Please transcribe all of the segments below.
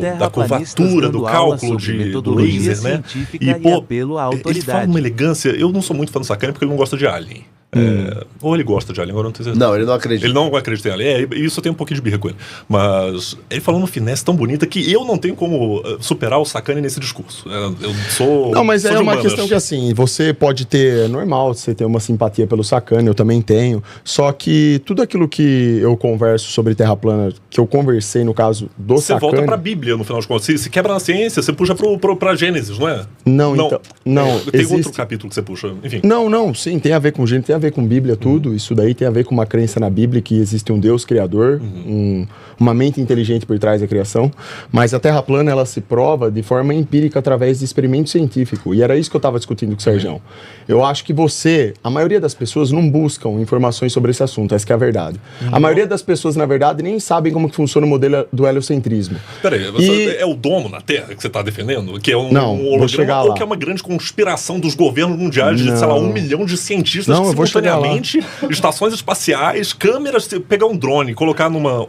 da curvatura, do cálculo do laser, né? E, pô, ele fala uma elegância. Eu não sou muito fã do Sacani porque ele não gosta de Alien. Ou ele gosta de Alien, agora não tenho certeza. Não, ele não acredita. Ele não acredita em Alien. Isso eu tenho um pouquinho de birra com ele. Mas ele falou uma finesse tão bonita que eu não tenho como superar o Sacani nesse discurso. Eu sou. Não, mas sou é de uma humanas. questão que, assim, você pode ter. É normal você ter uma simpatia pelo Sacani, eu também tenho. Só que tudo aquilo que eu converso sobre Terra plana, que eu conversei no caso do Você Sacani. volta pra Bíblia, no final de contas. Se quebra na ciência, você puxa pra Gênesis, não é? Não, então. Não, tem existe... outro capítulo que você puxa. Enfim. Não, sim, tem a ver com Gênesis, tem a ver com Bíblia, tudo. Isso daí tem a ver com uma crença na Bíblia que existe um Deus criador, uma mente inteligente por trás da criação. Mas a Terra plana, ela se prova de forma empírica através de experimento científico. E era isso que eu estava discutindo com o Sergião. Eu acho que a maioria das pessoas não buscam informações sobre esse assunto, essa que é a verdade. A maioria das pessoas, na verdade, nem sabem como que funciona o modelo do heliocentrismo. Peraí, é o domo na Terra que você está defendendo? Que é vou chegar ou lá. que é uma grande conspiração dos governos mundiais de, sei lá, 1 milhão de cientistas Não, que eu vou chegar lá. simultaneamente, estações espaciais, câmeras, pegar um drone, colocar uma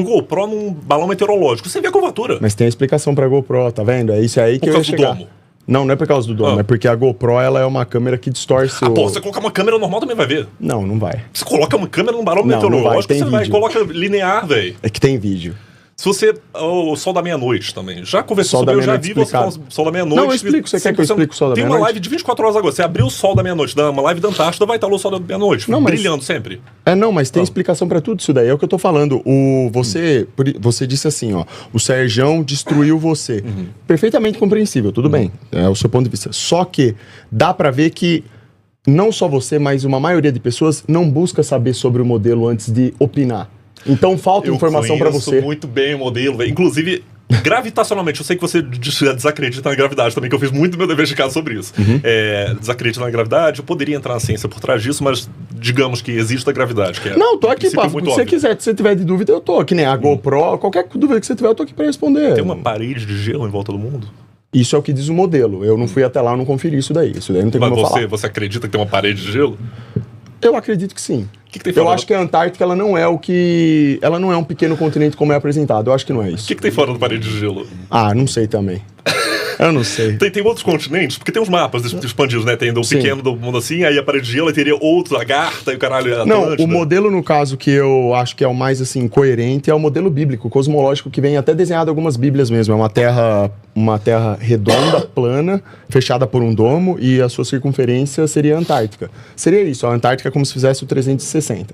GoPro num balão meteorológico. Você vê a curvatura. Mas tem a explicação pra GoPro, tá vendo? É isso aí que Por eu ia causa do chegar. domo. Não é por causa do domo, é porque a GoPro, ela é uma câmera que distorce o... Pô, você colocar uma câmera normal também vai ver. Não vai. Você coloca uma câmera num balão Não vai, meteorológico, tem você vai, vídeo. coloca linear, velho. É que tem vídeo. Se você... O Sol da Meia-Noite também. Já conversou Sol da sobre, eu já Meia-Noite vi você falar explicado. Sol da Meia-Noite. Não, eu explico. Você quer que eu explique o Sol da Tem uma Meia-Noite? live de 24 horas agora. Você abriu o Sol da Meia-Noite, uma live da Antártida, vai estar lá o Sol da Meia-Noite. Não, mas- Brilhando sempre. Mas tem explicação pra tudo isso daí. É o que eu tô falando. Você disse assim, ó, o Sergião destruiu você. Perfeitamente compreensível, tudo bem. É o seu ponto de vista. Só que dá pra ver que não só você, mas uma maioria de pessoas não busca saber sobre o modelo antes de opinar. Então falta informação pra você. Eu conheço muito bem o modelo, velho. Inclusive, gravitacionalmente, eu sei que você desacredita na gravidade também, que eu fiz muito meu dever de casa sobre isso. Desacredita na gravidade, eu poderia entrar na ciência por trás disso, mas digamos que existe a gravidade. Que é Não, tô aqui, princípio pá. Se muito você óbvio. quiser, se você tiver de dúvida, eu tô. Que nem a GoPro, qualquer dúvida que você tiver, eu tô aqui pra responder. Tem uma parede de gelo em volta do mundo? Isso é o que diz o modelo. Eu não fui até lá, eu não conferi isso daí. Isso daí não tem Mas como eu falar. você acredita que tem uma parede de gelo? Eu acredito que sim. Que tem Eu fora acho que a Antártica, ela não é um pequeno continente como é apresentado. Eu acho que não é isso. O que tem fora da parede de gelo? Ah, não sei também. Eu não sei. Tem outros continentes? Porque tem uns mapas expandidos, né? Tem do Sim. pequeno do mundo assim, aí a parede de gelo, aí teria outro, lagarta e o caralho. Não, Atlântida. o modelo, no caso, que eu acho que é o mais, assim, coerente é o modelo bíblico, cosmológico, que vem até desenhado em algumas bíblias mesmo. É uma terra redonda, plana, fechada por um domo, e a sua circunferência seria a Antártica. Seria isso, a Antártica é como se fizesse o 360.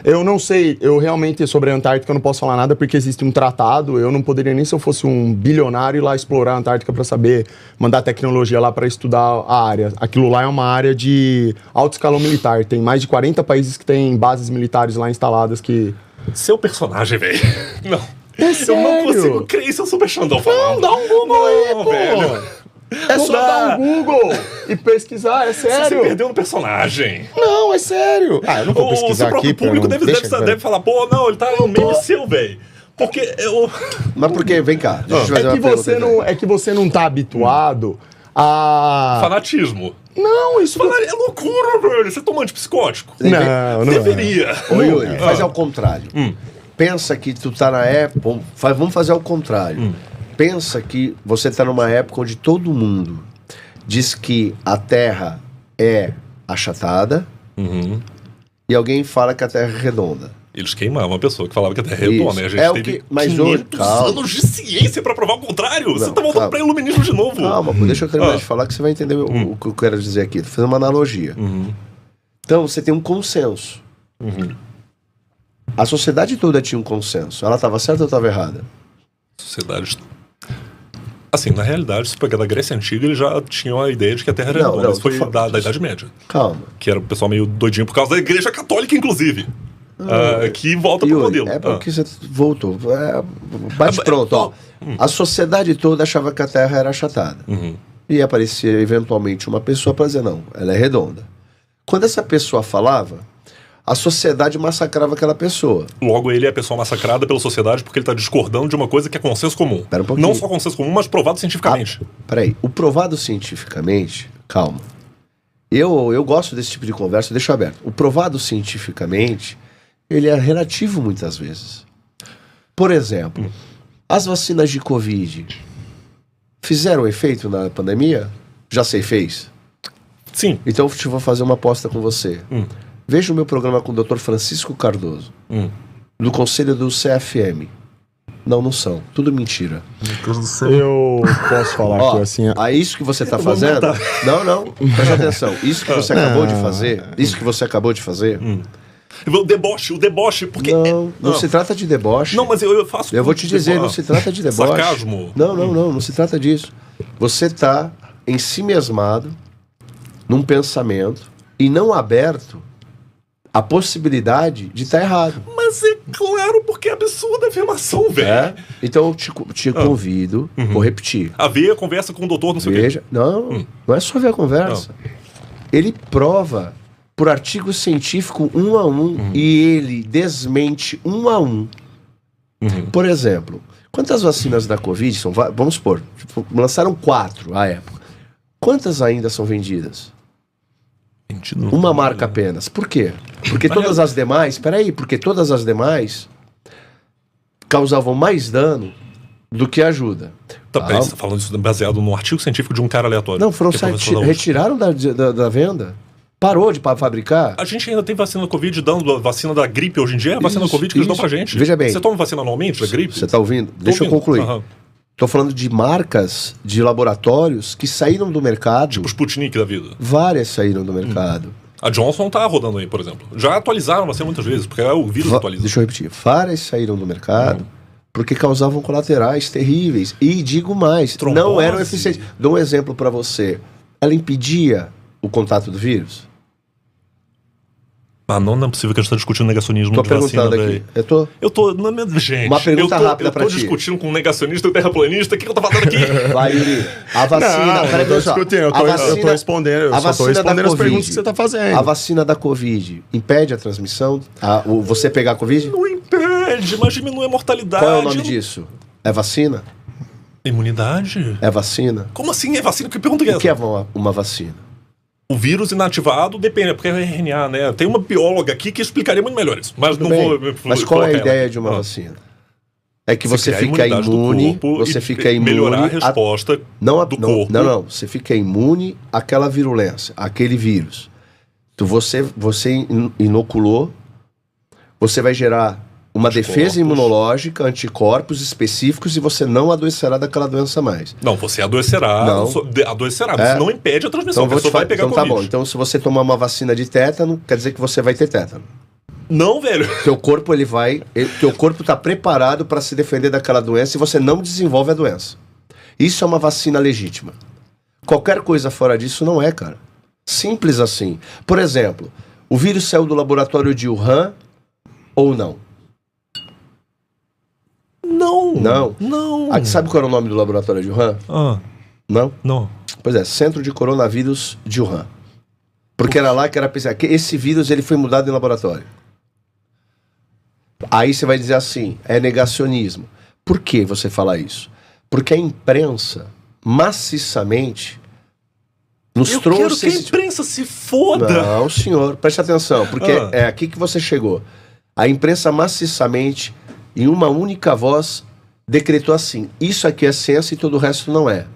Eu não sei, eu realmente, sobre a Antártica, eu não posso falar nada porque existe um tratado, eu não poderia nem se eu fosse um bilionário ir lá explorar a Antártica para saber, mandar tecnologia lá para estudar a área. Aquilo lá é uma área de alto escalão militar, tem mais de 40 países que têm bases militares lá instaladas que... Seu personagem, velho. Não. É Eu sério? não consigo crer isso, é o Super Xandão falando. Não, dá um Google aí, Não, pô! velho. É Não só dá. dar um Google e pesquisar, é Você sério? se perdeu no personagem. Não, é sério. Ah, eu não vou O pesquisar seu próprio aqui, pra público não- deve falar, pô, não, ele tá no meio seu, velho. Porque eu... Mas por quê? Vem cá. Deixa eu te fazer uma pergunta. É que você não tá habituado a... Fanatismo. Não, isso... É loucura, velho. Você toma antipsicótico? Não Deveria. Ô, Yuri, faz ao contrário. Pensa que tu tá na época... Vamos fazer ao contrário. Pensa que você tá numa época onde todo mundo diz que a Terra é achatada e alguém fala que a Terra é redonda. Eles queimavam a pessoa que falava que a Terra é redonda, né? A gente É o teve que- mas 500 hoje- calma. anos de ciência pra provar o contrário. Você Não, tá voltando calma. pra iluminismo de novo. Calma, pô, deixa eu terminar de falar que você vai entender o que eu quero dizer aqui. Tô fazendo uma analogia. Então, você tem um consenso. A sociedade toda tinha um consenso. Ela estava certa ou estava errada? Sociedade... Assim, na realidade, se pegar da Grécia Antiga, eles já tinham a ideia de que a Terra era Não, redonda. não, Isso foi tô falando- da Idade Média. Calma. Que era o pessoal meio doidinho por causa da Igreja Católica, inclusive. Que volta pro Yuri, modelo. é porque você voltou. Bate pronto, ó. A sociedade toda achava que a Terra era achatada. E aparecia eventualmente uma pessoa para dizer, não, ela é redonda. Quando essa pessoa falava, a sociedade massacrava aquela pessoa. Logo, ele é a pessoa massacrada pela sociedade porque ele tá discordando de uma coisa que é consenso comum. Pera um pouquinho. Não só consenso comum, mas provado cientificamente. Peraí, o provado cientificamente, calma. Eu gosto desse tipo de conversa, eu deixo aberto. O provado cientificamente, ele é relativo muitas vezes. Por exemplo, As vacinas de Covid fizeram efeito na pandemia? Já sei, fez. Sim. Então eu vou fazer uma aposta com você. Veja o meu programa com o Dr. Francisco Cardoso, do Conselho do CFM. Não são. Tudo mentira. Eu posso falar Ó, que assim. isso que você tá fazendo... Não. Presta atenção. Isso que você acabou de fazer... O deboche, porque... Não se trata de deboche. Não, mas eu faço... Eu vou te dizer, não se trata de deboche. Sarcasmo. Não se trata disso. Você tá ensimesmado num pensamento e não aberto à possibilidade de estar errado. Mas é claro, porque é absurda a afirmação, velho. Então eu te convido, vou repetir. A ver a conversa com o doutor, não sei o quê. Veja, não é só ver a conversa. Ele prova por artigo científico 1 a 1 e ele desmente 1 a 1. Por exemplo, quantas vacinas da Covid são? Vamos supor, lançaram 4 à época. Quantas ainda são vendidas? Uma marca apenas. Por quê? Porque todas as demais... porque todas as demais causavam mais dano do que ajuda. Peraí, você tá falando isso baseado num artigo científico de um cara aleatório. Não, retiraram da venda. Parou de fabricar. A gente ainda tem vacina da Covid dando vacina da gripe hoje em dia? É a vacina da Covid que eles dão pra gente. Veja bem. Você toma vacina anualmente da gripe? Você tá ouvindo? Deixa eu concluir. Tô falando de marcas de laboratórios que saíram do mercado. Tipo Sputnik da vida. Várias saíram do mercado. A Johnson tá rodando aí, por exemplo. Já atualizaram a vacina muitas vezes, porque o vírus atualiza. Deixa eu repetir. Várias saíram do mercado porque causavam colaterais terríveis. E digo mais, não eram eficientes. Dou um exemplo para você. Ela impedia o contato do vírus? Não é possível que a gente está discutindo negacionismo de vacina, perguntando aqui. Eu tô... Gente, uma pergunta rápida pra ti. Eu tô discutindo com um negacionista e um terraplanista. O que eu tô fazendo aqui? Vai, Yuri. A vacina... eu tô discutindo. Eu tô respondendo. Eu só tô respondendo as perguntas que você tá fazendo. A vacina da Covid impede a transmissão? Você pegar a Covid? Não impede, mas diminui a mortalidade. Qual é o nome disso? É vacina? Imunidade? É vacina? Como assim é vacina? Que pergunta é essa? O que é uma vacina? O vírus inativado depende, porque é RNA, né? Tem uma bióloga aqui que explicaria muito melhor isso. Mas Tudo não bem. vou. Mas qual é a ideia de uma vacina? É que você fica imune. Você fica imune. Melhorar a resposta do corpo. Não. Você fica imune àquela virulência, àquele vírus. Então você inoculou, você vai gerar uma defesa imunológica, anticorpos específicos e você não adoecerá daquela doença mais. Não, você adoecerá. Adoecerá. Você não impede a transmissão. Então, a pessoa vai pegar Covid. Tá bom. Então, se você tomar uma vacina de tétano, quer dizer que você vai ter tétano. Não, velho. Teu corpo, teu corpo tá preparado para se defender daquela doença e você não desenvolve a doença. Isso é uma vacina legítima. Qualquer coisa fora disso não é, cara. Simples assim. Por exemplo, o vírus saiu do laboratório de Wuhan ou não? Não. Sabe qual era o nome do laboratório de Wuhan? Não? Pois é, Centro de Coronavírus de Wuhan. Porque era lá que era pensar que esse vírus ele foi mudado em laboratório. Aí você vai dizer assim, é negacionismo. Por que você fala isso? Porque a imprensa, maciçamente, nos trouxe... Eu quero que a imprensa se foda! Não, senhor, preste atenção, porque é aqui que você chegou. A imprensa maciçamente... em uma única voz, decretou assim, isso aqui é ciência e todo o resto não é.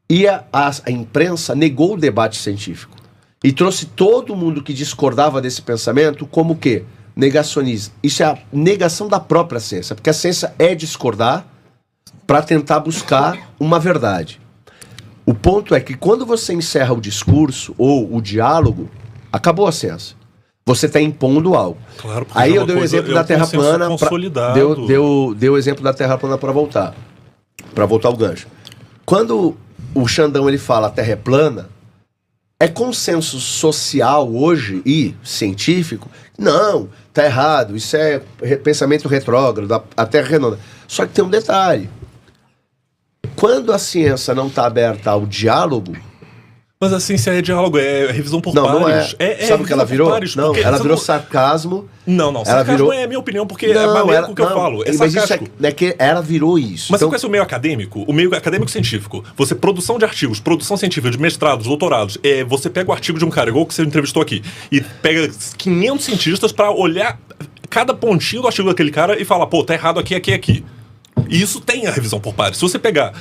E a imprensa negou o debate científico. E trouxe todo mundo que discordava desse pensamento como o quê? Negacionismo. Isso é a negação da própria ciência, porque a ciência é discordar para tentar buscar uma verdade. O ponto é que quando você encerra o discurso ou o diálogo, acabou a ciência. Você está impondo algo. Claro, aí eu dei o exemplo da Terra plana. Deu o exemplo da Terra plana para voltar ao gancho. Quando o Xandão ele fala a Terra é plana, é consenso social hoje e científico. Não, tá errado. Isso é pensamento retrógrado. A Terra é redonda. Só que tem um detalhe. Quando a ciência não está aberta ao diálogo. Mas a ciência é diálogo, é revisão por pares. Não é. Sabe o que ela virou? Não, ela virou sarcasmo. Não, sarcasmo é a minha opinião, porque é a maneira com que eu falo. É sarcástico. Não é que ela virou isso. Mas então... você conhece o meio acadêmico? O meio acadêmico-científico. Você, produção de artigos, produção científica, de mestrados, doutorados. Você pega o artigo de um cara, igual que você entrevistou aqui, e pega 500 cientistas pra olhar cada pontinho do artigo daquele cara e falar, pô, tá errado aqui. E isso tem a revisão por pares. Se você pegar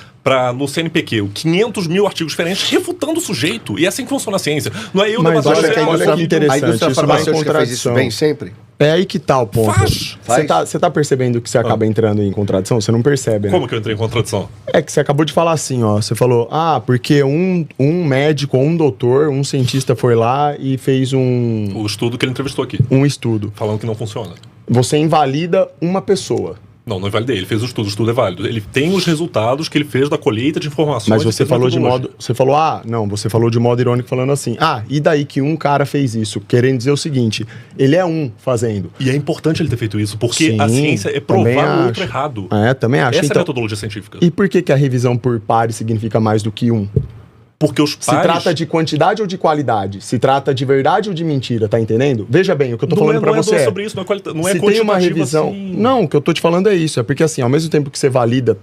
no CNPq 500 mil artigos diferentes refutando o sujeito, e é assim que funciona a ciência. Não é eu Mas debatendo olha que interessante, a indústria isso vai em farmacêutica faz isso contradição. bem sempre? É aí que tá o ponto. Faz. Você tá percebendo que você acaba entrando em contradição? Você não percebe, né? Como que eu entrei em contradição? É que você acabou de falar assim, ó. Você falou, porque um médico, um doutor, um cientista foi lá e fez O estudo que ele entrevistou aqui, um estudo. falando que não funciona. Você invalida uma pessoa. Não invalidei. Ele fez o estudo é válido. Ele tem os resultados que ele fez da colheita de informações. Mas e você fez falou de metodologia. modo. Você falou, você falou de modo irônico falando assim. E daí que um cara fez isso? Querendo dizer o seguinte: ele é um fazendo. E é importante ele ter feito isso, porque Sim, a ciência é também provar o outro acho. errado. Também acho. Essa é Então, a metodologia científica. e por que a revisão por pares significa mais do que um? Porque os Se pares... trata de quantidade ou de qualidade? Se trata de verdade ou de mentira, tá entendendo? Veja bem, o que eu tô falando pra você Não é sobre isso, não é quantitativo se tem uma revisão... assim. Não, o que eu tô te falando é isso. É porque assim, ao mesmo tempo que você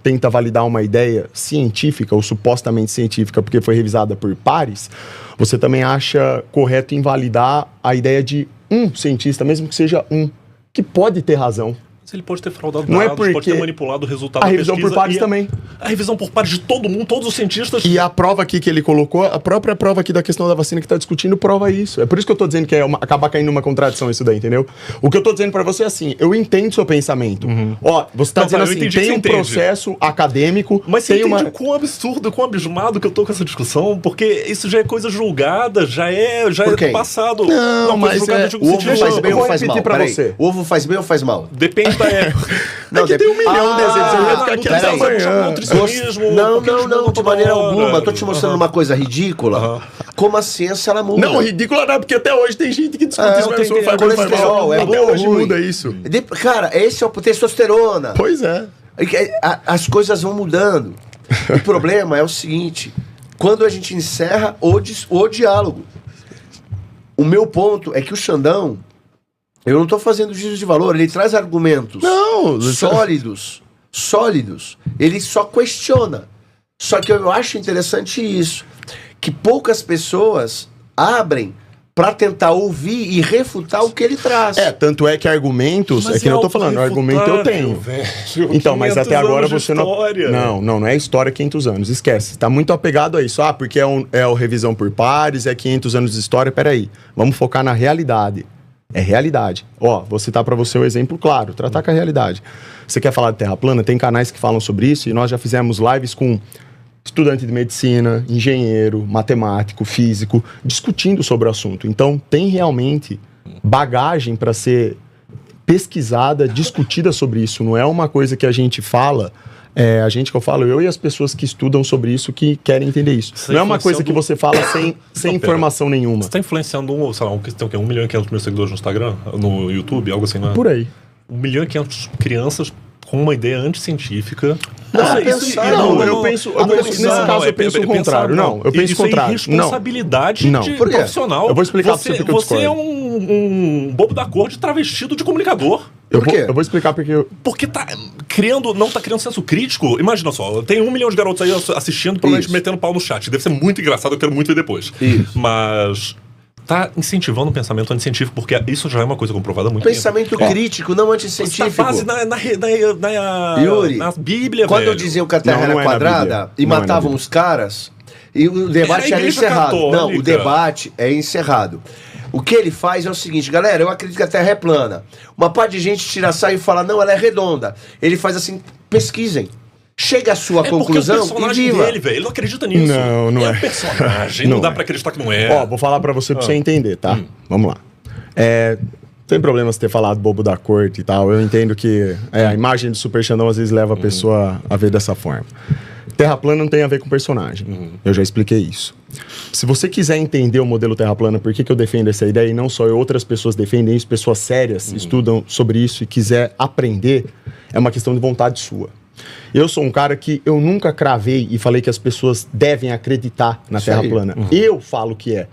tenta validar uma ideia científica ou supostamente científica porque foi revisada por pares, você também acha correto invalidar a ideia de um cientista, mesmo que seja um, que pode ter razão. Mas ele pode ter fraudado Não é dados, pode porque ter manipulado o resultado a da revisão pesquisa. por pares e também. A revisão por pares de todo mundo, todos os cientistas... E a prova aqui que ele colocou, a própria prova aqui da questão da vacina que tá discutindo, prova isso. É por isso que eu tô dizendo que acaba caindo numa contradição isso daí, entendeu? O que eu tô dizendo pra você é assim, eu entendo seu pensamento. Ó, você tá Não, dizendo eu assim, entendi que tem você um entende. processo acadêmico, Mas você tem entende uma... o quão absurdo, quão abismado que eu tô com essa discussão? Porque isso já é coisa julgada, já é Por quem? passado. Não, coisa mas julgada, é- eu digo, O ovo sentido, faz eu bem vou ou faz repetir mal? pra Peraí. você. O ovo faz bem ou faz mal? Depende da época. É que tem 1 milhão de desejos, eu ia ficar aqui até peraí. amanhã. Nutricionismo, Não, porque eles mudam de toda maneira hora. alguma. Eu tô te mostrando uma coisa ridícula. Como a ciência ela muda. Não, ridículo não, porque até hoje tem gente que discute isso, mas tem faz bem, faz colesterol, mal. é Até bom, hoje ruim. muda isso. Cara, esse é o testosterona. Pois é. As coisas vão mudando. O problema é o seguinte: quando a gente encerra o diálogo. O meu ponto é que o Xandão, eu não tô fazendo juízo de valor, ele traz argumentos sólidos. Ele só questiona. Só que eu acho interessante isso, que poucas pessoas abrem para tentar ouvir e refutar o que ele traz. Tanto é que argumentos, Mas é que eu tô falando, argumento eu tenho. Então, mas até agora você não... Não é história 500 anos, esquece. Tá muito apegado a isso. Porque é o revisão por pares, é 500 anos de história, peraí. Vamos focar na realidade. É realidade. Vou citar pra você o exemplo claro, tratar com a realidade. Você quer falar de terra plana? Tem canais que falam sobre isso e nós já fizemos lives com estudante de medicina, engenheiro, matemático, físico, discutindo sobre o assunto. Então, tem realmente bagagem para ser pesquisada, discutida sobre isso. Não é uma coisa que a gente fala, eu e as pessoas que estudam sobre isso que querem entender isso. Você não é uma coisa influenciando- que você fala sem informação nenhuma. Você tá influenciando, sei lá, tem o quê? 1 milhão e 500 mil seguidores no Instagram, no YouTube, algo assim, né? Por aí. 1 milhão e 500 crianças com uma ideia antisscientífica. Eu penso nesse caso eu penso o contrário. Não, eu penso o contrário. Isso é irresponsabilidade Não. de Por quê? profissional. Eu vou explicar pra você porque eu Você é discordo. um bobo da corte travestido de comunicador. Por quê? Eu vou explicar porque Porque não tá criando senso crítico. Imagina só, tem 1 milhão de garotos aí assistindo, provavelmente Isso. metendo pau no chat. Deve ser muito engraçado, eu quero muito ver depois. Isso. Mas tá incentivando o pensamento anticientífico, porque isso já é uma coisa comprovada há muito Pensamento crítico, não tempo. anticientífico. Tá base Yuri, na Bíblia, quando velho. eu dizia que a Terra Não era é na quadrada Bíblia. e Não é na matavam Bíblia. os caras, e o debate Era a era Igreja encerrado. Católica. Não, o debate é encerrado. O que ele faz é o seguinte, galera, eu acredito que a Terra é plana. Uma parte de gente tira sarro e fala, não, ela é redonda. Ele faz assim, pesquisem. Chega à sua conclusão porque é o personagem e viva. dele, velho. Ele não acredita nisso. Não é. um personagem. Não Não dá é. pra acreditar que não é. vou falar pra você entender, tá? Vamos lá. Sem problema você ter falado bobo da corte e tal. Eu entendo que a imagem do Super Xandão às vezes leva a pessoa a ver dessa forma. Terra plana não tem a ver com personagem. Eu já expliquei isso. Se você quiser entender o modelo Terra plana, por que eu defendo essa ideia, e não só eu, outras pessoas defendem isso, pessoas sérias estudam sobre isso e quiser aprender, é uma questão de vontade sua. Eu sou um cara que eu nunca cravei e falei que as pessoas devem acreditar na Isso Terra aí. plana. Eu falo que é,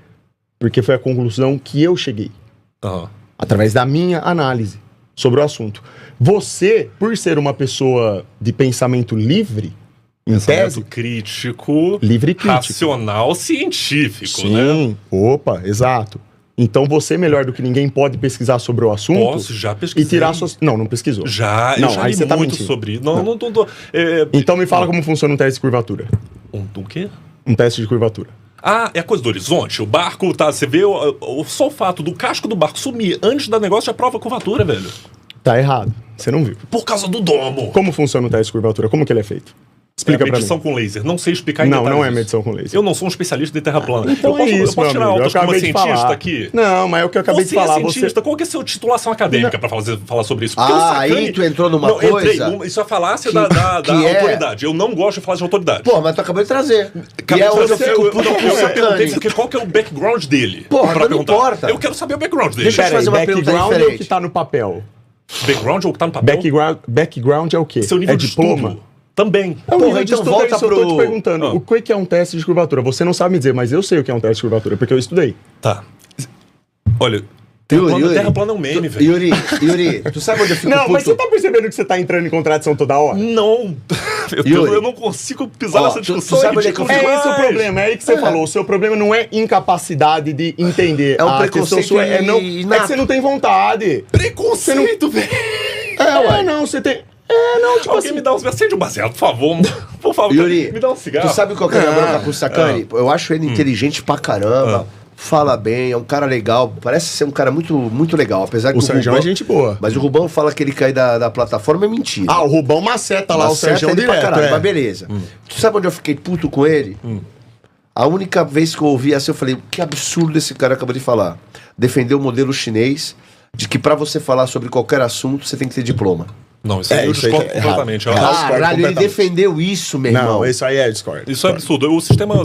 porque foi a conclusão que eu cheguei, Aham. através da minha análise sobre o assunto. Você, por ser uma pessoa de pensamento livre, em Pensamento tese, crítico, livre e crítico. racional, científico, né? Sim, opa, exato. Então você, melhor do que ninguém, pode pesquisar sobre o assunto. Posso, já pesquisei. E tirar suas... Não pesquisou. Já, não, eu já aí li você tá muito mentindo. sobre... Não tô... Então me fala como funciona um teste de curvatura. Um quê? Um teste de curvatura. Ah, é a coisa do horizonte. O barco, tá... Você vê só o fato do casco do barco sumir antes do negócio já prova a curvatura, velho. Tá errado. Você não viu. Por causa do domo. Como funciona o teste de curvatura? Como que ele é feito? Explica pra mim. medição com laser. Não sei explicar em Não, detalhes não é isso. medição com laser. Eu não sou um especialista de terra plana. Então eu posso tirar meu amigo. altas como cientista aqui? Não, mas é o que eu acabei de falar. Você é cientista, qual que é a sua titulação acadêmica pra falar sobre isso? Porque aí tu entrou numa coisa... Isso é falácia da autoridade. Eu não gosto de falar de autoridade. Pô, mas tu acabou de trazer. Acabei é de onde trazer, eu fico perguntei porque qual que é o background dele. Porra, pra não perguntar. importa. Eu quero saber o background dele. Deixa eu te fazer uma pergunta background é o diferente. que tá no papel. Background ou o que tá no papel? Background é o quê? Seu nível É de diploma? estudo. Também. É o Porra, nível de então estudo, volta é isso, eu tô pro- te perguntando. O que é um teste de curvatura? Você não sabe me dizer, mas eu sei o que é um teste de curvatura, porque eu estudei. Tá. Olha, Yuri, terra plana é um meme, velho. Yuri, tu sabe onde eu fico Não, puto? mas você tá percebendo que você tá entrando em contradição toda hora? Não. Yuri. Eu não consigo pisar Ó, nessa tu discussão. sabe onde é que eu fico? É esse o problema, é aí que você falou. O seu problema não é incapacidade de entender. É um a questão preconceito sua é não. É inato. que você não tem vontade. Preconceito, velho. É, não, você tem. É, não, tipo Alguém assim. me dá acende um baseado, por favor. Por favor, Yuri, me dá um cigarro. tu sabe qual que é a minha bronca com o Sacani? Eu acho ele inteligente pra caramba, fala bem, é um cara legal, parece ser um cara muito, muito legal, apesar que O Sérgio é gente boa. Mas o Rubão fala que ele cai da plataforma, é mentira. Ah, o Rubão maceta lá, o Acerta Sérgio ele pra direto. caralho, É. mas beleza. Tu sabe onde eu fiquei puto com ele? A única vez que eu ouvi assim, eu falei, que absurdo esse cara acabou de falar. Defender o modelo chinês de que pra você falar sobre qualquer assunto, você tem que ter diploma. Não, isso aí eu isso aí discordo tá errado. completamente. Eu Errado. acho- Caralho, ele completamente. defendeu isso, meu irmão. Não, isso aí é Discord. Isso é absurdo. O sistema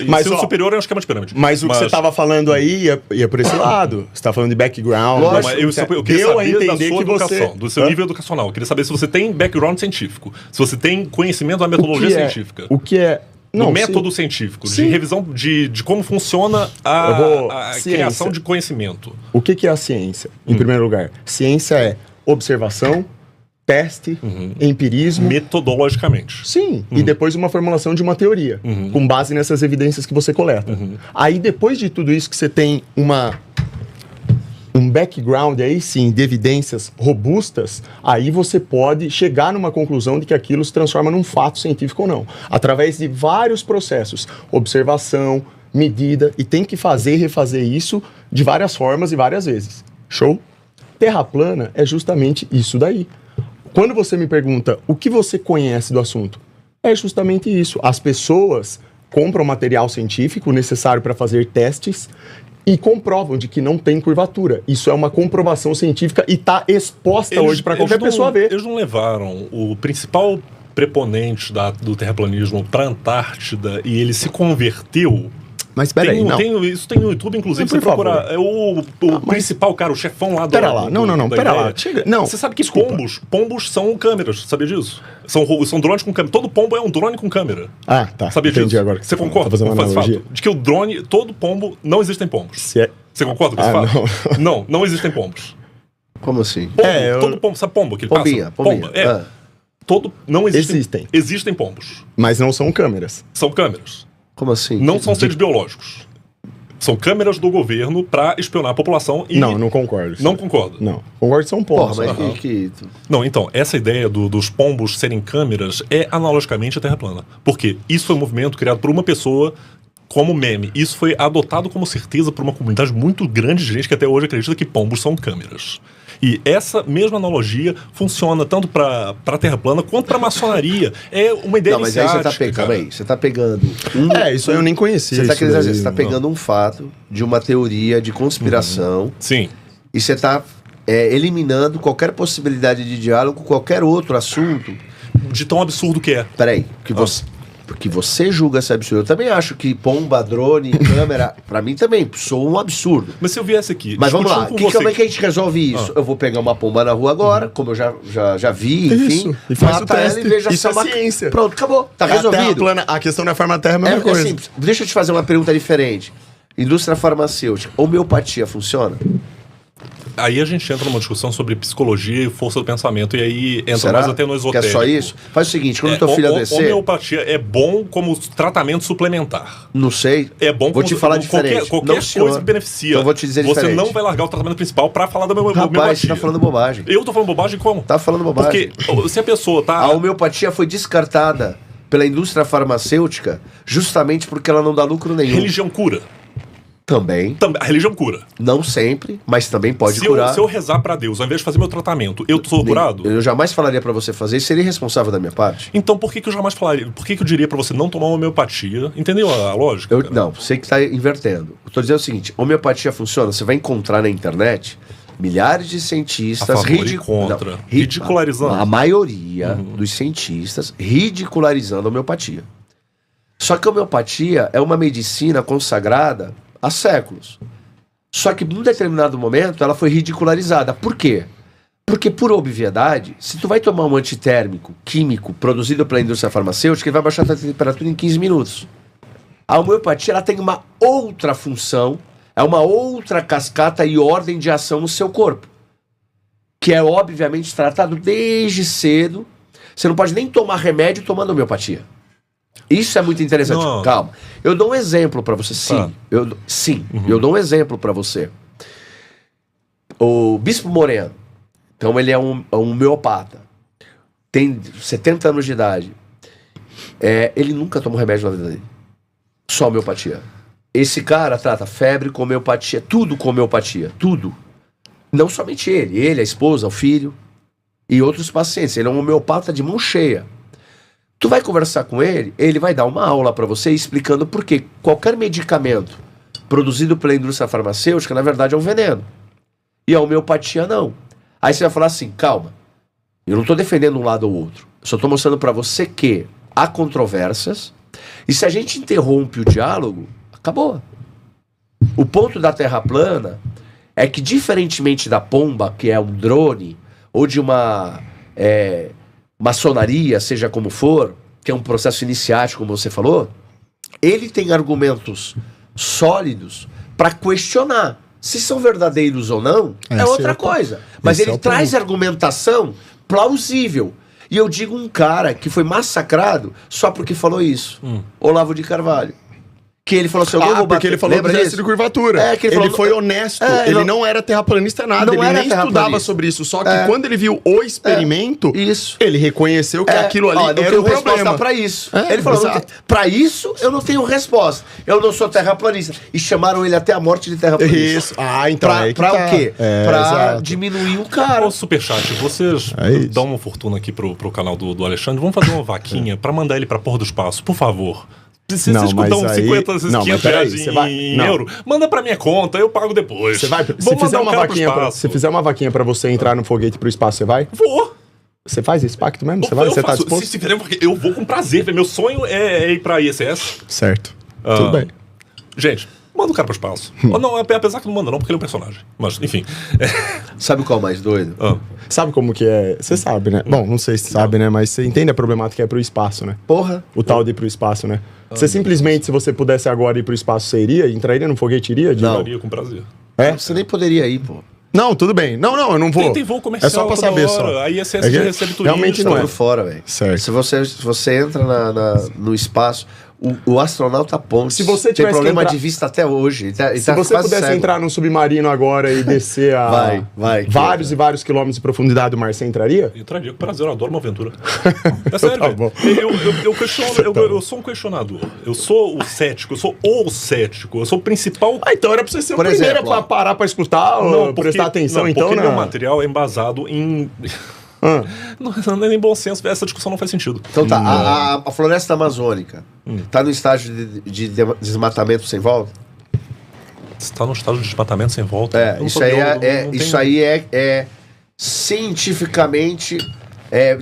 Mas, ensino ó, superior é um esquema de pirâmide. Mas o que você tava falando aí ia por esse lado. Você tá falando de background. Lógico. Não, mas eu queria Deu a saber da entender sua que educação, você... do seu Hã? nível educacional. Eu queria saber se você tem background científico, se você tem conhecimento da metodologia científica. O que é... Do Não, método científico, de Sim. revisão de como funciona a Ciência. criação de conhecimento. O que é a ciência, em primeiro lugar? Ciência é observação, teste, empirismo. Metodologicamente. Sim, e depois uma formulação de uma teoria, com base nessas evidências que você coleta. Aí, depois de tudo isso que você tem um background aí sim de evidências robustas, aí você pode chegar numa conclusão de que aquilo se transforma num fato científico ou não. Através de vários processos, observação, medida, e tem que fazer e refazer isso de várias formas e várias vezes. Show? Terra plana é justamente isso daí. Quando você me pergunta o que você conhece do assunto, é justamente isso. As pessoas compram material científico necessário para fazer testes e comprovam de que não tem curvatura. Isso é uma comprovação científica e está exposta hoje para qualquer pessoa ver. Eles não levaram o principal preponente do terraplanismo para a Antártida e ele se converteu. Mas peraí, não. Isso tem no YouTube, inclusive, Não, você por favor. procurar. É o principal cara, o chefão lá do. Pera lá, não, da pera ideia. lá. Chega, não, Você sabe que desculpa. pombos são câmeras, sabia disso? São drones com câmera. Todo pombo é um drone com câmera. Ah, tá. Sabia Entendi disso? agora. Que Você tá concorda fazendo com uma esse analogia. fato? De que o drone, todo pombo, não existem pombos. Se é... Você concorda com esse Ah, fato? Não existem pombos. Como assim? Pombo, todo pombo, sabe pombo? Aquele Pombinha, pássaro? pombinha. Pomba, Ah. Não existem. Existem. Existem pombos. Mas não são câmeras. São câmeras. Como assim? Não são seres biológicos. São câmeras do governo para espionar a população e... Não concordo. Não concordo. Não. Concordo que são Porra, pombos. mas que... Não, então, essa ideia dos pombos serem câmeras é analogicamente a Terra plana. Porque isso foi um movimento criado por uma pessoa como meme. Isso foi adotado como certeza por uma comunidade muito grande de gente que até hoje acredita que pombos são câmeras. E essa mesma analogia funciona tanto para a Terra plana quanto para a maçonaria. É uma ideia Não, mas aí você tá iniciática, pegando, cara. calma aí, você tá pegando... Isso aí eu nem conhecia. Você tá isso querendo dizer, daí. você tá pegando um fato de uma teoria de conspiração Sim. e você tá eliminando qualquer possibilidade de diálogo com qualquer outro assunto. De tão absurdo que é. Peraí, porque você julga esse absurdo. Eu também acho que pomba, drone, câmera, pra mim também soa um absurdo. Mas se eu viesse aqui... Mas vamos lá, discutindo com como é você- que a gente resolve isso? Eu vou pegar uma pomba na rua agora, como eu já vi, enfim, Isso, e faz o mata ela teste. e veja Isso se é uma... ciência. Pronto, acabou, tá A Terra resolvido. plana, a questão da forma da Terra é a mesma É coisa. simples. Deixa eu te fazer uma pergunta diferente. Indústria farmacêutica, homeopatia funciona? Aí a gente entra numa discussão sobre psicologia e força do pensamento, e aí entra Será mais até no esotérico. que é só isso? Faz o seguinte, quando teu filho adoecer... Homeopatia é bom como tratamento suplementar. Não sei. É bom Vou te falar diferente. Qualquer Não, senhor. coisa que beneficia. Então vou te dizer Você diferente. não vai largar o tratamento principal pra falar da homeopatia. Rapaz, você tá falando bobagem. Eu tô falando bobagem como? Tá falando bobagem. Porque se a pessoa tá... A homeopatia foi descartada pela indústria farmacêutica justamente porque ela não dá lucro nenhum. Religião cura. Também. A religião cura. Não sempre, mas também pode curar. Se eu rezar pra Deus, ao invés de fazer meu tratamento, eu sou curado? Eu jamais falaria pra você fazer isso, seria irresponsável da minha parte. Então por que eu jamais falaria? Por que eu diria pra você não tomar homeopatia? Entendeu a lógica? Não, você que tá invertendo. Eu tô dizendo o seguinte, homeopatia funciona, você vai encontrar na internet milhares de cientistas A favor e contra. Ridicularizando. A maioria dos cientistas ridicularizando a homeopatia. Só que a homeopatia é uma medicina consagrada há séculos. Só que num determinado momento ela foi ridicularizada. Por quê? Porque, por obviedade, se tu vai tomar um antitérmico químico produzido pela indústria farmacêutica, ele vai baixar a temperatura em 15 minutos. A homeopatia ela tem uma outra função, é uma outra cascata e ordem de ação no seu corpo, que é obviamente tratado desde cedo. Você não pode nem tomar remédio tomando homeopatia. Isso é muito interessante. Não. Calma. Eu dou um exemplo pra você. Sim. Eu dou um exemplo pra você. O Bispo Moreno. Então ele é um homeopata. Tem 70 anos de idade. Ele nunca tomou remédio na vida dele. Só homeopatia. Esse cara trata febre com homeopatia. Tudo com homeopatia. Tudo. Não somente ele, a esposa, o filho e outros pacientes. Ele é um homeopata de mão cheia. Tu vai conversar com ele, ele vai dar uma aula pra você explicando por que qualquer medicamento produzido pela indústria farmacêutica, na verdade, é um veneno. E a homeopatia não. Aí você vai falar assim, calma, eu não estou defendendo um lado ou outro. Eu só estou mostrando pra você que há controvérsias, e se a gente interrompe o diálogo, acabou. O ponto da Terra plana é que, diferentemente da pomba, que é um drone, ou de uma maçonaria, seja como for, que é um processo iniciático, como você falou, ele tem argumentos sólidos para questionar. Se são verdadeiros ou não, é outra coisa. Mas ele traz argumentação plausível. E eu digo um cara que foi massacrado só porque falou isso. Olavo de Carvalho. Que ele falou assim, eu não vou bater. Porque ele falou do exército de curvatura. Que ele foi honesto. Ele não era terraplanista nada. Ele nem estudava sobre isso. Só que quando ele viu o experimento, ele reconheceu que aquilo ali era o problema. Pra isso. Ele falou, pra isso eu não tenho resposta. Eu não sou terraplanista. E chamaram ele até a morte de terraplanista. Isso. Então pra o quê? Pra diminuir o cara. Ô, Superchat, vocês dão uma fortuna aqui pro canal do Alexandre. Vamos fazer uma vaquinha pra mandar ele pra Porra do Espaço, por favor. Se vocês dão 50, 500 reais em euro, manda pra minha conta, eu pago depois. Você vai? Se fizer uma vaquinha pra você entrar no foguete pro espaço, você vai? Vou. Você faz esse pacto mesmo? Você vai? Você tá disposto? Se fizer, eu vou com prazer. Meu sonho é ir pra ISS. Certo. Tudo bem. Gente, manda o cara pro espaço. Não, apesar que não manda não, porque ele é um personagem. Mas, enfim. Sabe qual é o mais doido? Sabe como que é? Você sabe, né? Bom, não sei se sabe, né? Mas você entende a problemática que é pro espaço, né? Porra. O tal de ir pro espaço, né? Você simplesmente, se você pudesse agora ir pro espaço, você iria? Entraria no foguete? Iria? Não. Iria com prazer. Você nem poderia ir, pô. Não, tudo bem. Não, eu não vou. Tem voo comercial. É só pra saber só. A ISS já recebe turismo. Realmente não é. Por fora, velho. Certo. Se você entra no espaço, o astronauta Pontes Se você tem problema entrar... de vista até hoje. Se você pudesse entrar num submarino agora e descer a vários e vários quilômetros de profundidade do mar, você entraria? Eu entraria com prazer, eu adoro uma aventura. É sério, velho. Eu sou um questionador. Eu sou o cético, eu sou o principal... então era pra você ser o primeiro pra parar pra escutar, prestar atenção, então, porque meu material é embasado em... Não é nem bom senso, essa discussão não faz sentido. Então tá, a floresta amazônica tá no estágio de desmatamento sem volta? Está no estágio de desmatamento sem volta? Isso aí é cientificamente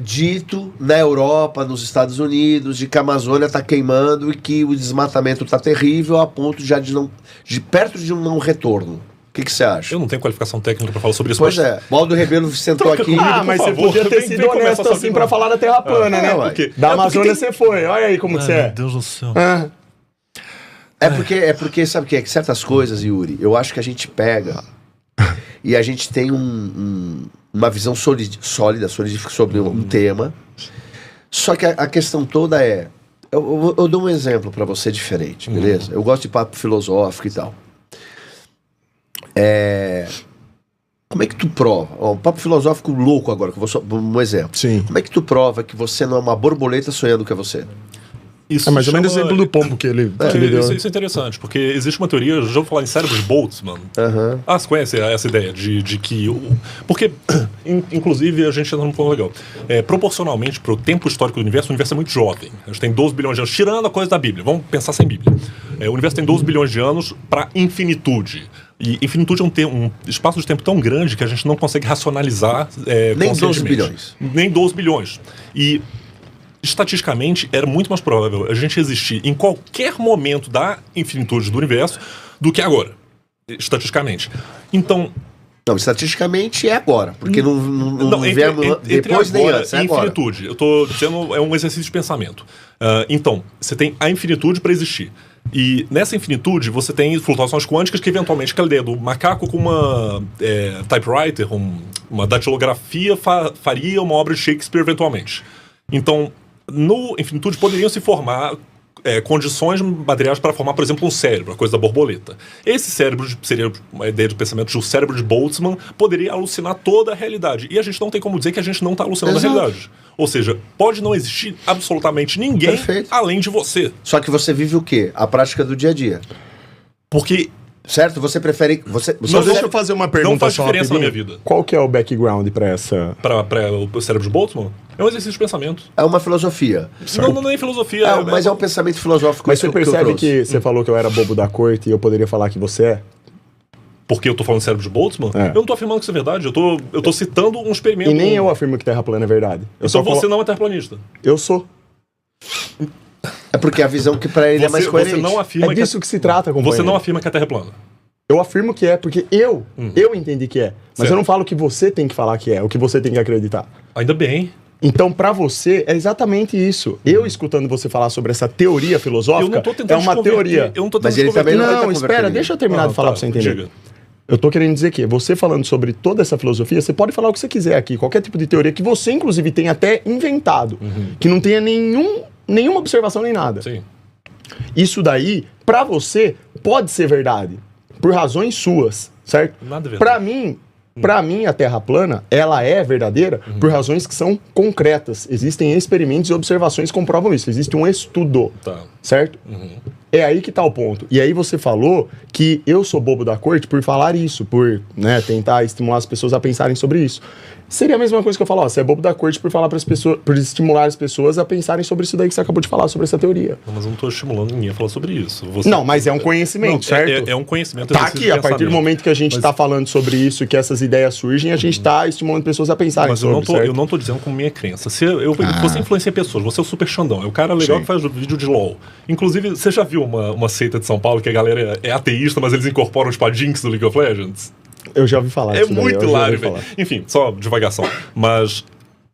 dito na Europa, nos Estados Unidos, de que a Amazônia tá queimando e que o desmatamento tá terrível a ponto de perto de um não retorno. O que você acha? Eu não tenho qualificação técnica pra falar sobre isso. Pois é, o Aldo Rebelo sentou aqui. Mas você podia ter sido honesto assim pra falar da Terra plana, né? Da Amazônia você foi. Olha aí como você é. Meu Deus do céu. É porque, sabe o que é? Que certas coisas, Yuri, eu acho que a gente pega e a gente tem uma visão sólida sobre um tema. Só que a questão toda é... Eu dou um exemplo para você diferente, beleza? Eu gosto de papo filosófico e tal. Como é que tu prova? Um papo filosófico louco agora, que eu vou só um exemplo. Sim. Como é que tu prova que você não é uma borboleta sonhando que é você? Isso É mais ou menos o chama- exemplo do pombo que ele deu. Isso é interessante, porque existe uma teoria, já vou falar em cérebro de Boltzmann. Aham. Você conhece essa ideia de que... Porque, inclusive, a gente entra num ponto legal. Proporcionalmente para o tempo histórico do universo, o universo é muito jovem. A gente tem 12 bilhões de anos, tirando a coisa da Bíblia. Vamos pensar sem Bíblia. O universo tem 12 bilhões de anos para infinitude. E infinitude é um espaço de tempo tão grande que a gente não consegue racionalizar Nem 12 conscientemente. bilhões. Nem 12 bilhões. E... estatisticamente, era muito mais provável a gente existir em qualquer momento da infinitude do universo do que agora, estatisticamente. Então... Não, estatisticamente é agora, porque não viemos entre depois nem agora antes, e é agora. infinitude. Eu tô dizendo, é um exercício de pensamento. Então, você tem a infinitude para existir. E nessa infinitude, você tem flutuações quânticas que, eventualmente, aquela ideia do macaco com uma typewriter, uma datilografia, faria uma obra de Shakespeare, eventualmente. Então, no infinitude poderiam se formar condições materiais para formar, por exemplo, um cérebro, a coisa da borboleta. Esse cérebro seria uma ideia de pensamento de um cérebro de Boltzmann, poderia alucinar toda a realidade. E a gente não tem como dizer que a gente não está alucinando Exato. a realidade. Ou seja, pode não existir absolutamente ninguém Perfeito. além de você. Só que você vive o quê? A prática do dia a dia. Porque Certo? Você prefere... Você Só deixa eu fazer uma pergunta faz só diferença na rapidinho. minha vida. Qual que é o background pra essa... para o cérebro de Boltzmann, é um exercício de pensamento. É uma filosofia. Não é filosofia. Mas é um pensamento filosófico. Mas você eu percebe trouxe. que você falou que eu era bobo da corte e eu poderia falar que você é? Porque eu tô falando cérebro de Boltzmann? É. Eu não tô afirmando que isso é verdade. Eu tô citando um experimento. E nem eu afirmo que Terra plana é verdade. Eu Então só você não é terraplanista. Eu sou. É porque a visão que pra ele é mais coerente. Você não afirma É disso que se trata, companheiro. Você não afirma que a Terra é plana. Eu afirmo que é, porque eu entendi que é. Mas Certo. eu não falo que você tem que falar que é, o que você tem que acreditar. Ainda bem. Então, pra você, é exatamente isso. Eu escutando você falar sobre essa teoria Eu filosófica, não tô tentando é uma te converter. teoria. Eu não tô Mas tentando ele te converter. também não vai Não, tá espera, convertendo. deixa eu terminar de falar pra você entender. Diga. Eu tô querendo dizer que você falando sobre toda essa filosofia, você pode falar o que você quiser aqui, qualquer tipo de teoria que você, inclusive, tenha até inventado, que não tenha nenhuma observação nem nada. Sim. Isso daí, pra você, pode ser verdade, por razões suas, certo? Nada é Pra verdade. mim, a Terra plana, ela é verdadeira por razões que são concretas. Existem experimentos e observações que comprovam isso. Existe um estudo, Tá. certo? É aí que tá o ponto. E aí você falou que eu sou bobo da corte por falar isso, por tentar estimular as pessoas a pensarem sobre isso. Seria a mesma coisa que eu falar, ó, você é bobo da corte por falar para as pessoas, por estimular as pessoas a pensarem sobre isso daí que você acabou de falar, sobre essa teoria. Não, mas eu não tô estimulando ninguém a falar sobre isso. Não, mas é um conhecimento, certo? É um conhecimento. Tá exercício aqui, de a partir do pensamento. momento que a gente tá falando sobre isso, que essas ideias surgem, a gente tá estimulando pessoas a pensarem Mas eu sobre, não, certo? eu não tô dizendo como minha crença. Se você influencia pessoas, você é o super Xandão. É o cara legal Sim. que faz vídeo de LOL. Inclusive, você já viu uma seita de São Paulo que a galera é ateísta, mas eles incorporam os Jinx do League of Legends? Eu já ouvi falar É disso daí, muito eu já ouvi hilário, velho. falar. Enfim, só divagação. Mas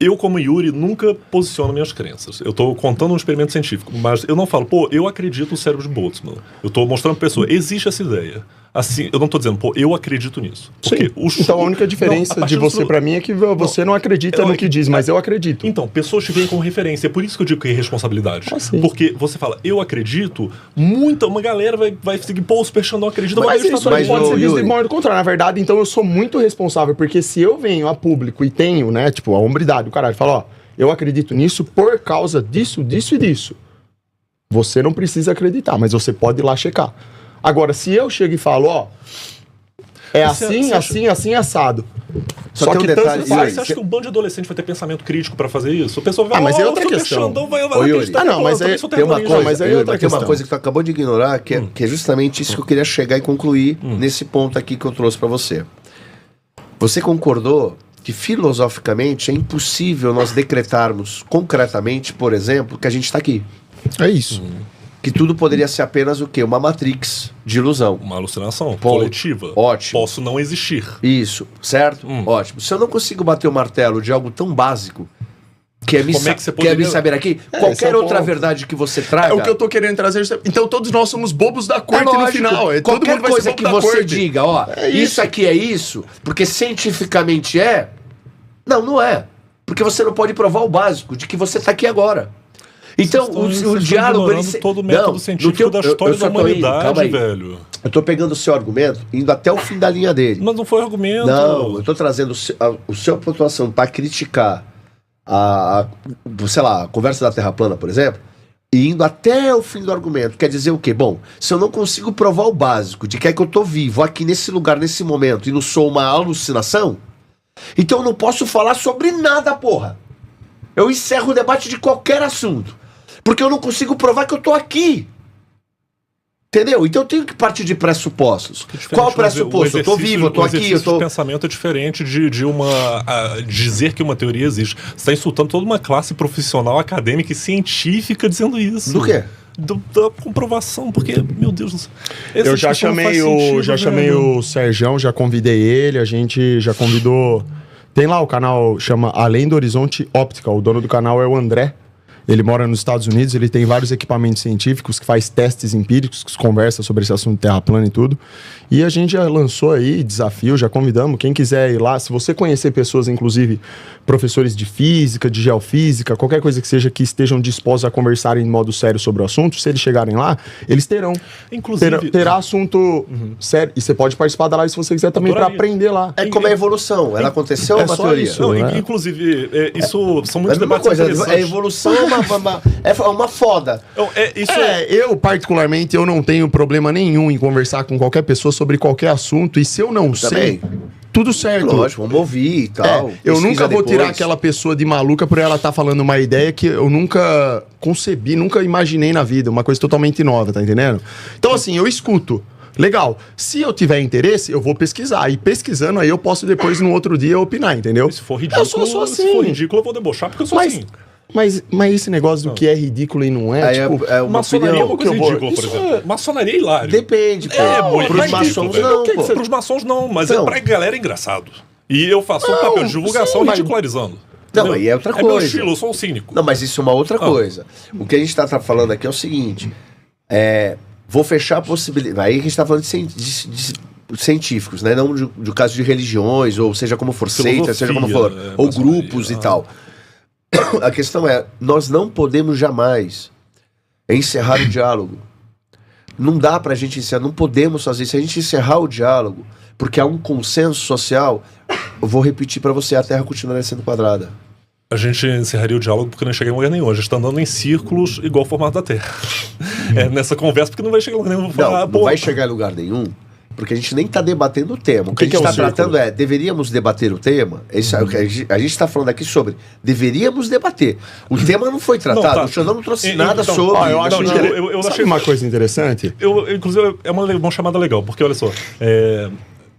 eu, como Yuri, nunca posiciono minhas crenças. Eu tô contando um experimento científico, mas eu não falo, eu acredito no cérebro de Boltzmann. Eu tô mostrando pra pessoa, existe essa ideia. Assim, eu não tô dizendo, eu acredito nisso. Porque Sim. Então a única diferença de você pra mim é que você não acredita no que diz, mas eu acredito. Então, pessoas te veem como referência. É por isso que eu digo que é irresponsabilidade. Sim. Porque você fala, eu acredito, uma galera vai seguir, o Super Xandão acredita, Mas vai isso mas pode ser o visto de Yuri- modo contrário. Na verdade, então eu sou muito responsável, porque se eu venho a público e tenho, né, tipo, a hombridade, o caralho, fala, ó, eu acredito nisso por causa disso, disso e disso. Você não precisa acreditar, mas você pode ir lá checar. Agora, se eu chego e falo, ó, é Você- assim, você assim, assim, assado. Só Só tem um que detalhe, tanto Você faz. acha que um bando de adolescente vai ter pensamento crítico pra fazer isso? O pessoal vai mas é "Ó, outra o Super questão. Xandão vai Ô, Yuri. acreditar. Não, mas eu também é- sou Tem uma terraplanista." coisa, mas aí é Yuri, outra mas tem uma questão. coisa que tu acabou de ignorar, que é justamente isso que eu queria chegar e concluir nesse ponto aqui que eu trouxe pra você. Você concordou que filosoficamente é impossível nós decretarmos concretamente, por exemplo, que a gente está aqui. É isso. Que tudo poderia ser apenas o quê? Uma matrix de ilusão. Uma alucinação Ponto. coletiva. Ótimo. Posso não existir. Isso, certo? Ótimo. Se eu não consigo bater o martelo de algo tão básico, Quer me saber aqui? Qualquer outra ponto. verdade que você traga... É o que eu tô querendo trazer. Então todos nós somos bobos da corte no final. Todo Qualquer mundo vai coisa ser que bobo da você corte. diga, ó, isso aqui é isso, porque cientificamente é... Não é. Porque você não pode provar o básico de que você tá aqui agora. Então, o diálogo... Ele todo o método científico da história da humanidade, velho. Eu tô pegando o seu argumento, indo até o fim da linha dele. Mas não foi argumento. Não, eu tô trazendo o seu pontuação para criticar sei lá, a conversa da Terra plana, por exemplo, e indo até o fim do argumento. Quer dizer o quê? Bom, se eu não consigo provar o básico de que é que eu tô vivo aqui nesse lugar, nesse momento, e não sou uma alucinação, então eu não posso falar sobre nada, porra. Eu encerro o debate de qualquer assunto. Porque eu não consigo provar que eu tô aqui. Entendeu? Então eu tenho que partir de pressupostos. Qual o pressuposto? Eu tô vivo, eu tô aqui, eu tô... O pensamento é diferente de dizer que uma teoria existe. Você está insultando toda uma classe profissional, acadêmica e científica dizendo isso. Do quê? Da comprovação, porque, meu Deus do céu. Eu já chamei o Serjão, já convidei ele, a gente já convidou... Tem lá o canal, chama Além do Horizonte Óptica, o dono do canal é o André. Ele mora nos Estados Unidos, ele tem vários equipamentos científicos que faz testes empíricos, que conversa sobre esse assunto de terra plana e tudo. E a gente já lançou aí desafio, já convidamos quem quiser ir lá. Se você conhecer pessoas, inclusive professores de física, de geofísica, qualquer coisa que seja que estejam dispostos a conversarem de modo sério sobre o assunto, se eles chegarem lá, eles terão. Inclusive, terá assunto sério. E você pode participar da live se você quiser também para aprender lá. É como a evolução. Ela aconteceu ou é uma teoria? Isso, não, né? Inclusive, isso são muitos debates interessantes. A evolução é uma foda. Eu, particularmente, eu não tenho problema nenhum em conversar com qualquer pessoa sobre qualquer assunto. E se eu não sei, tudo certo. Lógico, vamos ouvir e tal. Eu nunca vou tirar aquela pessoa de maluca por ela estar falando uma ideia que eu nunca concebi, nunca imaginei na vida. Uma coisa totalmente nova, tá entendendo? Então, assim, eu escuto. Legal. Se eu tiver interesse, eu vou pesquisar. E pesquisando, aí eu posso depois, no outro dia, opinar, entendeu? Se for ridículo, assim. Se for ridículo, eu vou debochar, porque eu sou assim. Mas esse negócio do que é ridículo e não é, tipo... Maçonaria é uma coisa ridícula, por exemplo. Maçonaria é hilário. Depende, pô. Pros maçons não, pô. Pros maçons não, mas pra galera é engraçado. E eu faço um papel de divulgação ridicularizando. Não, aí é outra coisa. É meu estilo, eu sou um cínico. Não, mas isso é uma outra coisa. O que a gente tá falando aqui é o seguinte. Vou fechar a possibilidade... Aí a gente tá falando de científicos, né? Não do caso de religiões, ou seja como for seita, seja como for, ou grupos e tal. A questão é, nós não podemos jamais encerrar o diálogo. Não dá pra gente encerrar, não podemos fazer isso. Se a gente encerrar o diálogo, porque há um consenso social, eu vou repetir pra você, a Terra continuará sendo quadrada. A gente encerraria o diálogo porque não chega em lugar nenhum. A gente tá andando em círculos igual o formato da Terra. Nessa conversa, porque não vai chegar em lugar nenhum. Não vai chegar em lugar nenhum, porque a gente nem está debatendo o tema. O que a gente está tratando deveríamos debater o tema? Isso, a gente está falando aqui sobre deveríamos debater. O tema não foi tratado, o Xandão não trouxe nada sobre. Eu achei uma coisa interessante. Inclusive, é uma chamada legal, porque olha só,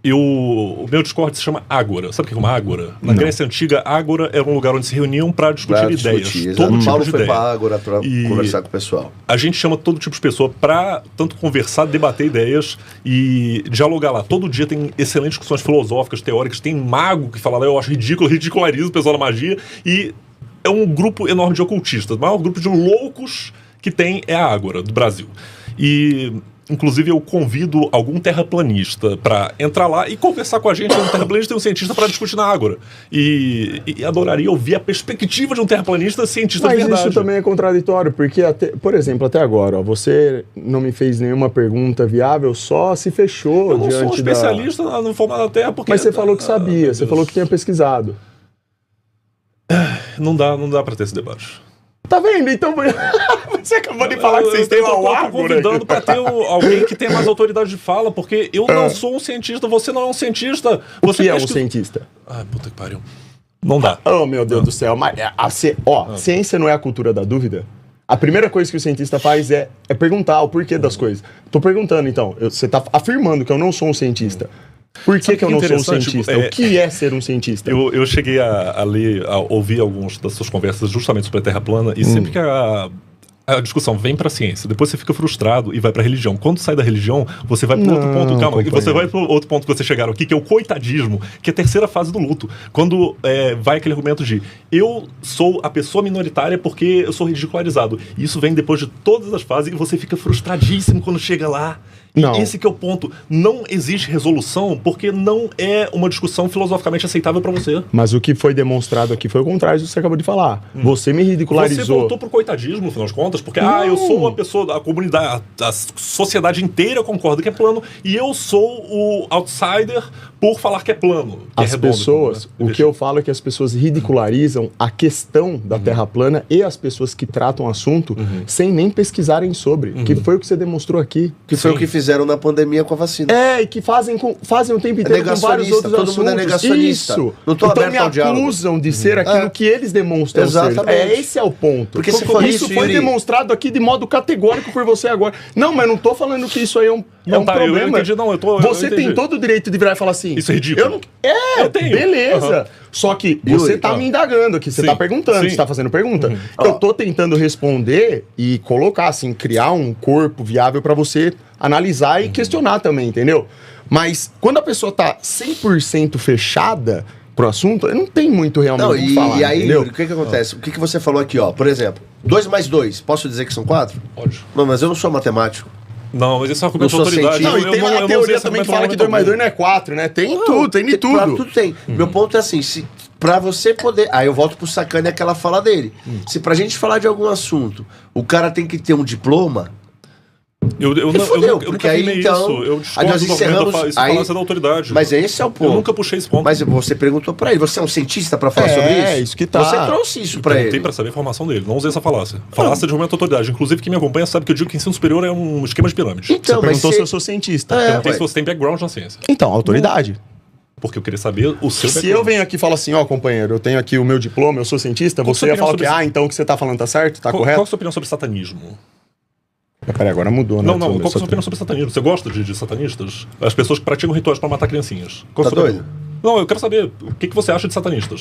o meu Discord se chama Ágora. Sabe o que é uma Ágora? Na Grécia Antiga, Ágora era um lugar onde se reuniam para discutir ideias. Todo tipo de foi para Ágora para conversar com o pessoal. A gente chama todo tipo de pessoa para tanto conversar, debater ideias e dialogar lá. Todo dia tem excelentes discussões filosóficas, teóricas. Tem mago que fala lá, eu acho ridículo, ridiculariza o pessoal da magia. E é um grupo enorme de ocultistas. O maior grupo de loucos que tem é a Ágora, do Brasil. E... Inclusive, eu convido algum terraplanista para entrar lá e conversar com a gente. Um terraplanista e um cientista para discutir na Ágora. E adoraria ouvir a perspectiva de um terraplanista cientista de verdade. Mas isso também é contraditório, porque, por exemplo, até agora, ó, você não me fez nenhuma pergunta viável, só se fechou diante da... Eu não sou um especialista no formato da Terra, porque... Mas você falou que sabia, você falou que tinha pesquisado. Não dá para ter esse debate. Tá vendo? Então, você acabou de falar que vocês têm lá o Ágora. Eu tô convidando pra ter alguém que tenha mais autoridade de fala, porque eu não sou um cientista, você não é um cientista. Você é um cientista? Ai, puta que pariu. Não dá. Oh, meu Deus do céu. Mas, ciência não é a cultura da dúvida? A primeira coisa que o cientista faz é perguntar o porquê das coisas. Tô perguntando, então. Você tá afirmando que eu não sou um cientista. Por que eu não sou um cientista? O que é ser um cientista? Eu cheguei a ler, a ouvir algumas das suas conversas justamente sobre a Terra plana, e sempre que A discussão vem pra ciência, depois você fica frustrado e vai pra religião. Quando sai da religião, você vai pro outro ponto, calma, e você vai pro outro ponto que vocês chegaram aqui, que é o coitadismo, que é a terceira fase do luto. Quando vai aquele argumento de eu sou a pessoa minoritária porque eu sou ridicularizado. E isso vem depois de todas as fases e você fica frustradíssimo quando chega lá. Não. E esse que é o ponto. Não existe resolução porque não é uma discussão filosoficamente aceitável pra você. Mas o que foi demonstrado aqui foi o contrário do que você acabou de falar. Você me ridicularizou. Você voltou pro coitadismo, no final das contas, porque eu sou uma pessoa, a comunidade, a sociedade inteira concorda que é plano, e eu sou o outsider por falar que é plano. Que As é redondo, pessoas, né? o que eu falo é que as pessoas ridicularizam a questão da Terra plana e as pessoas que tratam o assunto sem nem pesquisarem sobre, que foi o que você demonstrou aqui. Que foi o que fizeram na pandemia com a vacina. E que fazem o tempo inteiro com vários outros todo assuntos. mundo é negacionista. Isso. Não tô então aberto me ao diálogo. acusam de ser aquilo que eles demonstram ser. Exatamente. Esse é o ponto. Porque se for isso isso, foi Yuri, demonstrado aqui de modo categórico por você agora. Não, mas não tô falando que isso aí é um problema. Eu entendi, não, Você eu tem entendi. todo o direito de virar e falar assim... Isso é ridículo. Eu tenho. Beleza. Só que você Yuri, tá me indagando aqui, você Sim, tá perguntando, sim. você tá fazendo pergunta. Eu tô tentando responder e colocar, assim, criar um corpo viável pra você analisar e questionar também, entendeu? Mas quando a pessoa tá 100% fechada pro assunto, não tem muito realmente o que falar, e aí, entendeu? Yuri, o que acontece? O que você falou aqui, ó? Por exemplo, 2 mais 2, posso dizer que são 4? Pode. Não, mas eu não sou matemático. Não, mas esse é um argumento de Não sou autoridade. cientista. Não, e tem lá a teoria também que fala que 2 mais 2 não é 4, né? Tem tudo, tem de tudo. Tudo tem. Meu ponto é assim, se pra você poder... Aí eu volto pro Sacani aquela fala dele. Se pra gente falar de algum assunto, o cara tem que ter um diploma... Eu fudeu, nunca porque aí, afirmei então, isso. Eu aí discordo nós do encerramos- argumento, isso é aí- falácia da autoridade. Mas esse é o ponto. Eu nunca puxei esse ponto. Mas você perguntou pra ele, você é um cientista pra falar sobre isso? É, isso que tá. Você trouxe isso pra Perguntei ele. pra saber a informação dele. Não usei essa falácia. Falácia de argumento da autoridade. Inclusive, quem me acompanha sabe que eu digo que ensino superior é um esquema de pirâmide. Você Então, mas perguntou você... se eu sou cientista. Perguntei ué. se você tem background na ciência. Então, autoridade. Porque eu queria saber o seu Se background. eu venho aqui e falo assim, ó, companheiro, eu tenho aqui o meu diploma, eu sou cientista, Qual você sua ia opinião falar que, sobre então o que você tá falando tá certo, tá Qual correto? é a sua opinião sobre satanismo? Peraí, agora mudou, né? Não, qual é a Sobre sua opinião sobre satanismo? Você gosta de satanistas? As pessoas que praticam rituais pra matar criancinhas. Qual é a Tá sua doido? opinião? Não, eu quero saber o que você acha de satanistas.